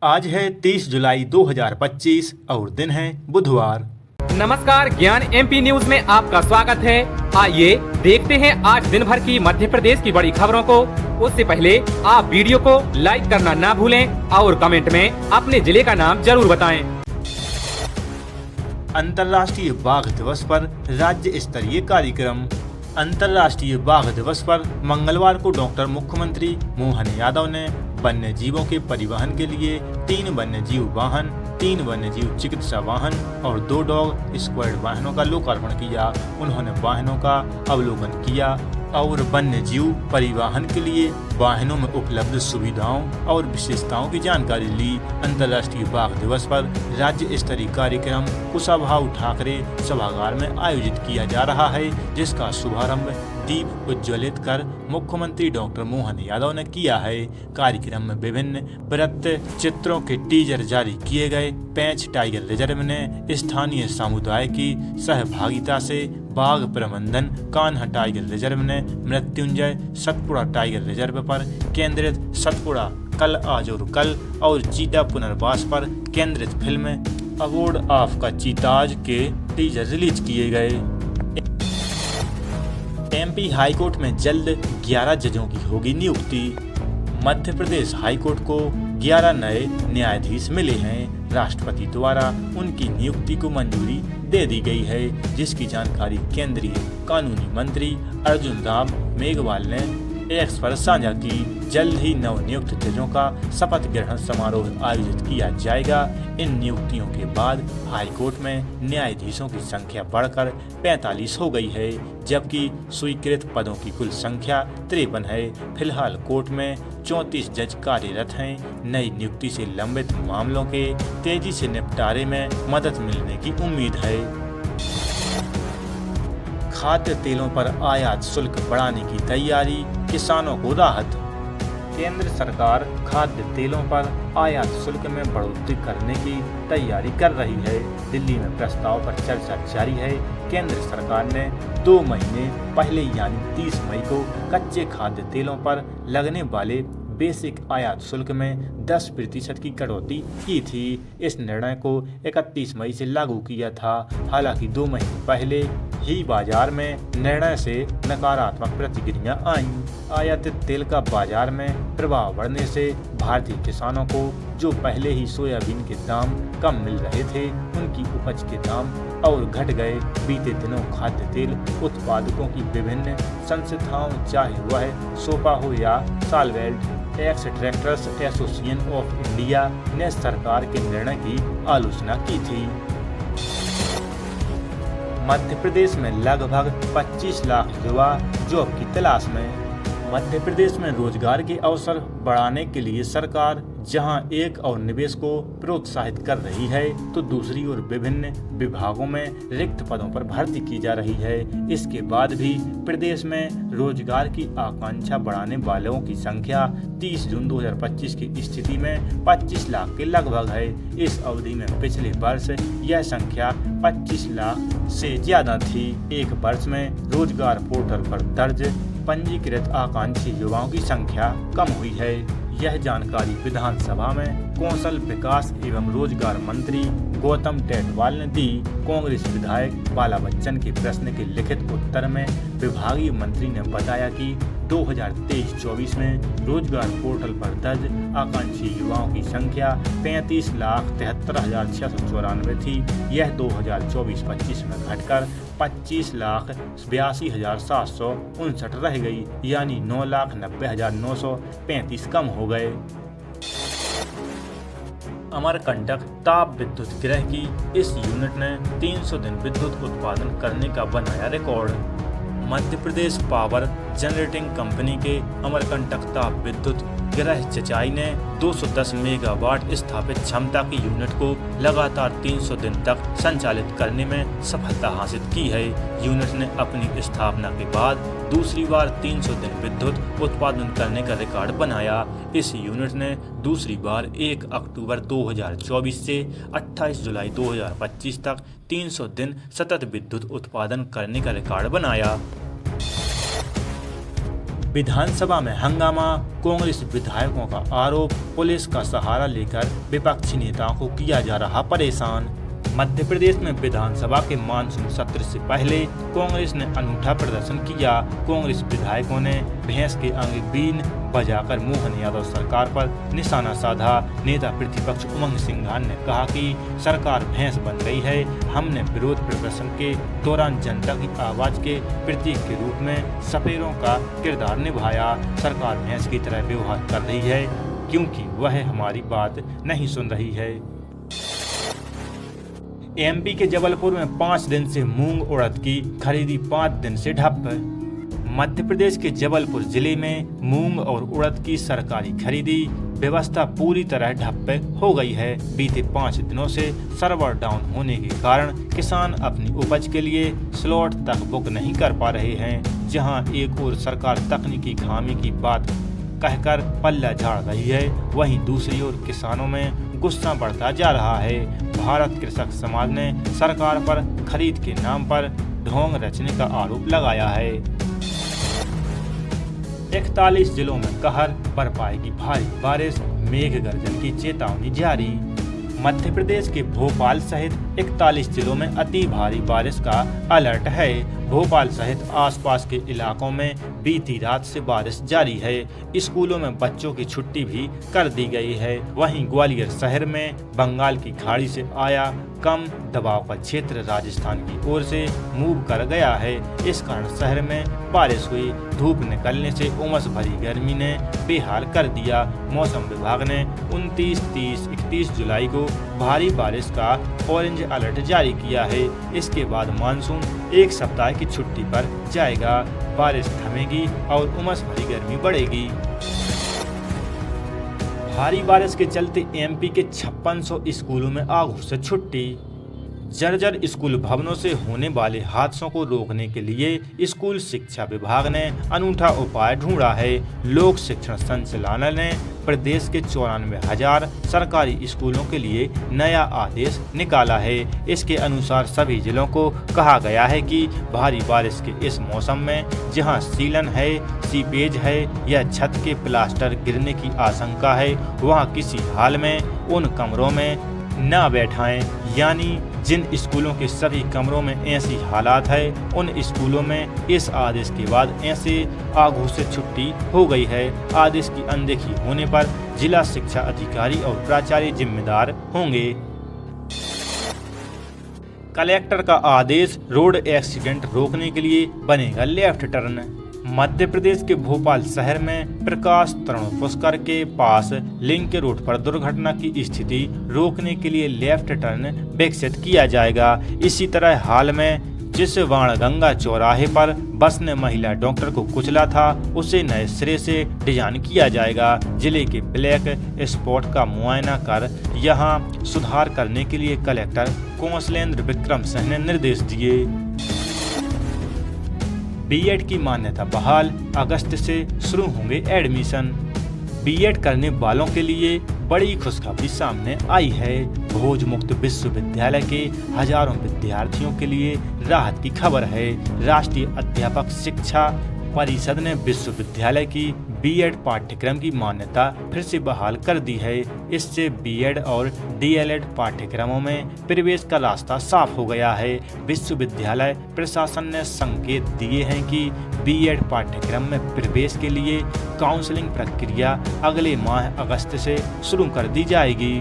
आज है 30 जुलाई 2025 और दिन है बुधवार। नमस्कार, ज्ञान एमपी न्यूज में आपका स्वागत है। आइए देखते हैं आज दिन भर की मध्य प्रदेश की बड़ी खबरों को। उससे पहले आप वीडियो को लाइक करना ना भूलें और कमेंट में अपने जिले का नाम जरूर बताएं। अंतर्राष्ट्रीय बाघ दिवस पर राज्य स्तरीय कार्यक्रम। अंतर्राष्ट्रीय बाघ दिवस पर मंगलवार को डॉक्टर मुख्यमंत्री मोहन यादव ने वन्य जीवों के परिवहन के लिए 3 वन्य जीव वाहन, 3 वन्य जीव चिकित्सा वाहन और 2 डॉग स्क्वाड वाहनों का लोकार्पण किया। उन्होंने वाहनों का अवलोकन किया और वन्य जीव परिवहन के लिए वाहनों में उपलब्ध सुविधाओं और विशेषताओं की जानकारी ली। अंतर्राष्ट्रीय बाघ दिवस पर राज्य स्तरीय कार्यक्रम कुशाभाऊ ठाकरे सभागार में आयोजित किया जा रहा है, जिसका शुभारंभ दीप उज्ज्वलित कर मुख्यमंत्री डॉक्टर मोहन यादव ने किया है। कार्यक्रम में विभिन्न वृत्त चित्रों के टीजर जारी किए गए। पेंच टाइगर रिजर्व ने स्थानीय समुदाय की सहभागिता से बाघ प्रबंधन, कान्हा टाइगर रिजर्व ने मृत्युंजय, सतपुड़ा टाइगर रिजर्व पर केंद्रित सतपुड़ा कल आज और चीता पुनर्वास पर केंद्रित फिल्म अवॉर्ड ऑफ का चीताज के टीजर रिलीज किए गए। एमपी हाईकोर्ट में जल्द 11 जजों की होगी नियुक्ति। मध्य प्रदेश हाईकोर्ट को 11 नए न्यायाधीश मिले हैं। राष्ट्रपति द्वारा उनकी नियुक्ति को मंजूरी दे दी गई है, जिसकी जानकारी केंद्रीय कानूनी मंत्री अर्जुन राम मेघवाल ने एक्स पर साझा की। जल्द ही नवनियुक्त जजों का शपथ ग्रहण समारोह आयोजित किया जाएगा। इन नियुक्तियों के बाद हाईकोर्ट में न्यायाधीशों की संख्या बढ़कर 45 हो गई है, जबकि स्वीकृत पदों की कुल संख्या 53 है। फिलहाल कोर्ट में 34 जज कार्यरत हैं। नई नियुक्ति से लंबित मामलों के तेजी से निपटारे में मदद मिलने की उम्मीद है। खाद्य तेलों पर आयात शुल्क बढ़ाने की तैयारी, किसानों को राहत। केंद्र सरकार खाद्य तेलों पर आयात शुल्क में बढ़ोतरी करने की तैयारी कर रही है। दिल्ली में प्रस्ताव पर चर्चा जारी है। केंद्र सरकार ने 2 महीने पहले यानी 30 मई को कच्चे खाद्य तेलों पर लगने वाले बेसिक आयात शुल्क में 10% की कटौती की थी। इस निर्णय को 31 मई से लागू किया था। हालांकि 2 महीने पहले ही बाजार में निर्णय से नकारात्मक प्रतिक्रिया आई। आयातित तेल का बाजार में प्रभाव बढ़ने से भारतीय किसानों को जो पहले ही सोयाबीन के दाम कम मिल रहे थे, उनकी उपज के दाम और घट गए। बीते दिनों खाद्य तेल उत्पादकों की विभिन्न संस्थाओं, चाहे वह सोपा हो या सालवेल्ट एक्सट्रैक्टर्स एसोसिएशन ऑफ इंडिया, ने सरकार के निर्णय की आलोचना की थी। मध्य प्रदेश में लगभग 25 लाख युवा जॉब की तलाश में। मध्य प्रदेश में रोजगार के अवसर बढ़ाने के लिए सरकार जहां एक और निवेश को प्रोत्साहित कर रही है, तो दूसरी ओर विभिन्न विभागों में रिक्त पदों पर भर्ती की जा रही है। इसके बाद भी प्रदेश में रोजगार की आकांक्षा बढ़ाने वालों की संख्या 30 जून 2025 की स्थिति में 25 लाख के लगभग है। इस अवधि में पिछले वर्ष यह संख्या 25 लाख से ज्यादा थी। एक वर्ष में रोजगार पोर्टल पर दर्ज पंजीकृत आकांक्षी युवाओं की संख्या कम हुई है। यह जानकारी विधानसभा में कौशल विकास एवं रोजगार मंत्री गौतम टेटवाल ने दी। कांग्रेस विधायक बाला बच्चन के प्रश्न के लिखित उत्तर में विभागीय मंत्री ने बताया कि 2023-24 में रोजगार पोर्टल पर दर्ज आकांक्षी युवाओं की संख्या 35,73,694 थी। यह 2024-25 में घटकर 25,82,759 रह गई, यानी 9,90,935 कम हो गए। अमरकंटक ताप विद्युत गृह की इस यूनिट ने 300 दिन विद्युत उत्पादन करने का बनाया record. Madhya Pradesh power generating company के अमरकंटक ताप विद्युत गृह चचाई ने 210 मेगावाट स्थापित क्षमता की यूनिट को लगातार 300 दिन तक संचालित करने में सफलता हासिल की है। यूनिट ने अपनी स्थापना के बाद दूसरी बार 300 दिन विद्युत उत्पादन करने का रिकॉर्ड बनाया। इस यूनिट ने दूसरी बार 1 अक्टूबर 2024 से 28 जुलाई 2025 तक 300 दिन सतत विद्युत उत्पादन करने का रिकॉर्ड बनाया। विधानसभा में हंगामा, कांग्रेस विधायकों का आरोप, पुलिस का सहारा लेकर विपक्षी नेताओं को किया जा रहा परेशान। मध्य प्रदेश में विधानसभा के मानसून सत्र से पहले कांग्रेस ने अनूठा प्रदर्शन किया। कांग्रेस विधायकों ने भैंस के अंग बीन बजाकर मोहन यादव सरकार पर निशाना साधा। नेता प्रतिपक्ष उमंग सिंघार ने कहा कि सरकार भैंस बन गई है। हमने विरोध प्रदर्शन के दौरान जनता की आवाज के प्रतीक के रूप में सपेरों का किरदार निभाया। सरकार भैंस की तरह व्यवहार कर रही है क्योंकि वह हमारी बात नहीं सुन रही है। एमपी के जबलपुर में 5 दिन से मूंग उड़द की खरीदी 5 दिन से ठप। मध्य प्रदेश के जबलपुर जिले में मूंग और उड़द की सरकारी खरीदी व्यवस्था पूरी तरह ठप हो गई है। बीते 5 दिनों से सर्वर डाउन होने के कारण किसान अपनी उपज के लिए स्लॉट तक बुक नहीं कर पा रहे हैं। जहां एक ओर सरकार तकनीकी खामी की बात कहकर पल्ला झाड़ रही है, वहीं दूसरी ओर किसानों में गुस्सा बढ़ता जा रहा है। भारत कृषक समाज ने सरकार पर खरीद के नाम पर ढोंग रचने का आरोप लगाया है। 41 जिलों में कहर बरपाएगी भारी बारिश, मेघ गर्जन की चेतावनी जारी। मध्य प्रदेश के भोपाल सहित 41 जिलों में अति भारी बारिश का अलर्ट है। भोपाल सहित आसपास के इलाकों में बीती रात से बारिश जारी है। स्कूलों में बच्चों की छुट्टी भी कर दी गई है। वहीं ग्वालियर शहर में बंगाल की खाड़ी से आया कम दबाव का क्षेत्र राजस्थान की ओर से मूव कर गया है। इस कारण शहर में बारिश हुई। धूप निकलने से उमस भरी गर्मी ने बेहाल कर दिया। मौसम विभाग ने 29, 30, 31 जुलाई को भारी बारिश का ऑरेंज अलर्ट जारी किया है। इसके बाद मानसून एक सप्ताह की छुट्टी पर जाएगा। बारिश थमेगी और उमस भरी गर्मी बढ़ेगी। भारी बारिश के चलते एमपी के 5600 स्कूलों में आगू से छुट्टी। जर्जर स्कूल भवनों से होने वाले हादसों को रोकने के लिए स्कूल शिक्षा विभाग ने अनूठा उपाय ढूंढा है। लोक शिक्षण संचालनालय ने प्रदेश के 94,000 सरकारी स्कूलों के लिए नया आदेश निकाला है। इसके अनुसार सभी जिलों को कहा गया है कि भारी बारिश के इस मौसम में जहां सीलन है, सीपेज है या छत के प्लास्टर गिरने की आशंका है, वहां किसी हाल में उन कमरों में न बैठाएं। यानी जिन स्कूलों के सभी कमरों में ऐसी हालात है, उन स्कूलों में इस आदेश के बाद ऐसे आगू से छुट्टी हो गई है। आदेश की अनदेखी होने पर जिला शिक्षा अधिकारी और प्राचार्य जिम्मेदार होंगे। कलेक्टर का आदेश, रोड एक्सीडेंट रोकने के लिए बनेगा लेफ्ट टर्न। मध्य प्रदेश के भोपाल शहर में प्रकाश तरुण पुष्कर के पास लिंक रोड पर दुर्घटना की स्थिति रोकने के लिए लेफ्ट टर्न विकसित किया जाएगा। इसी तरह हाल में जिस वाणगंगा चौराहे पर बस ने महिला डॉक्टर को कुचला था, उसे नए सिरे से डिजाइन किया जाएगा। जिले के ब्लैक स्पॉट का मुआयना कर यहां सुधार करने के लिए कलेक्टर कौशलेंद्र विक्रम सिंह ने निर्देश दिए। बीएड की मान्यता बहाल, अगस्त से शुरू होंगे एडमिशन। बीएड करने वालों के लिए बड़ी खुशखबरी सामने आई है। भोज मुक्त विश्वविद्यालय के हजारों विद्यार्थियों के लिए राहत की खबर है। राष्ट्रीय अध्यापक शिक्षा परिषद ने विश्वविद्यालय की बीएड पाठ्यक्रम की मान्यता फिर से बहाल कर दी है। इससे बीएड और डीएलएड पाठ्यक्रमों में प्रवेश का रास्ता साफ हो गया है। विश्वविद्यालय प्रशासन ने संकेत दिए हैं कि बीएड पाठ्यक्रम में प्रवेश के लिए काउंसलिंग प्रक्रिया अगले माह अगस्त से शुरू कर दी जाएगी।